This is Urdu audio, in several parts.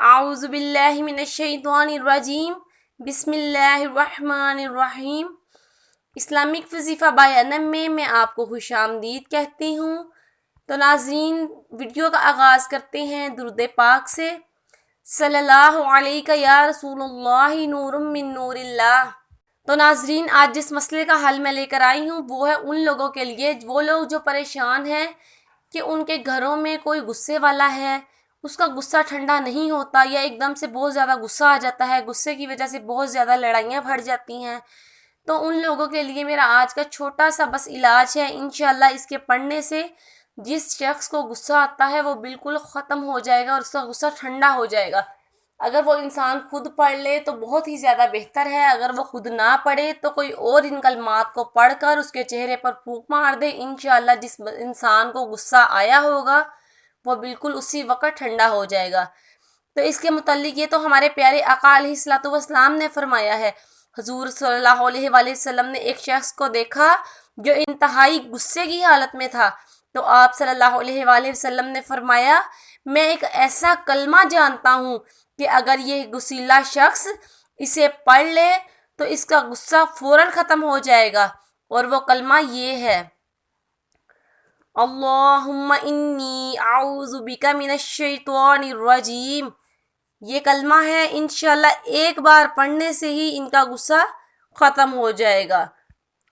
اعوذ باللہ من الشیطان الرجیم بسم اللہ الرحمن الرحیم۔ اسلامک وظیفہ بیانم میں آپ کو خوش آمدید کہتی ہوں۔ تو ناظرین، ویڈیو کا آغاز کرتے ہیں درود پاک سے۔ صلی اللہ علیہ یا رسول اللہ نور من نور اللہ۔ تو ناظرین، آج جس مسئلے کا حل میں لے کر آئی ہوں وہ ہے ان لوگوں کے لیے، وہ لوگ جو پریشان ہیں کہ ان کے گھروں میں کوئی غصے والا ہے، اس کا غصہ ٹھنڈا نہیں ہوتا یا ایک دم سے بہت زیادہ غصہ آ جاتا ہے، غصے کی وجہ سے بہت زیادہ لڑائیاں بڑھ جاتی ہیں۔ تو ان لوگوں کے لیے میرا آج کا چھوٹا سا بس علاج ہے، انشاءاللہ اس کے پڑھنے سے جس شخص کو غصہ آتا ہے وہ بالکل ختم ہو جائے گا اور اس کا غصہ ٹھنڈا ہو جائے گا۔ اگر وہ انسان خود پڑھ لے تو بہت ہی زیادہ بہتر ہے، اگر وہ خود نہ پڑھے تو کوئی اور ان کلمات کو پڑھ کر اس کے چہرے پر پھونک مار دے، انشاءاللہ جس انسان کو غصہ آیا ہوگا وہ بالکل اسی وقت ٹھنڈا ہو جائے گا۔ تو اس کے متعلق یہ تو ہمارے پیارے آقا علیہ الصلوۃ والسلام نے فرمایا ہے۔ حضور صلی اللہ علیہ وآلہ وسلم نے ایک شخص کو دیکھا جو انتہائی غصے کی حالت میں تھا، تو آپ صلی اللہ علیہ وآلہ وسلم نے فرمایا، میں ایک ایسا کلمہ جانتا ہوں کہ اگر یہ غصیلا شخص اسے پڑھ لے تو اس کا غصہ فوراً ختم ہو جائے گا، اور وہ کلمہ یہ ہے، اللہم انی اعوذ بک من الشیطان الرجیم۔ یہ کلمہ ہے، انشاءاللہ ایک بار پڑھنے سے ہی ان کا غصہ ختم ہو جائے گا۔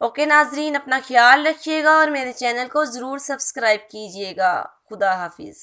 اوکے ناظرین، اپنا خیال رکھیے گا اور میرے چینل کو ضرور سبسکرائب کیجیے گا۔ خدا حافظ۔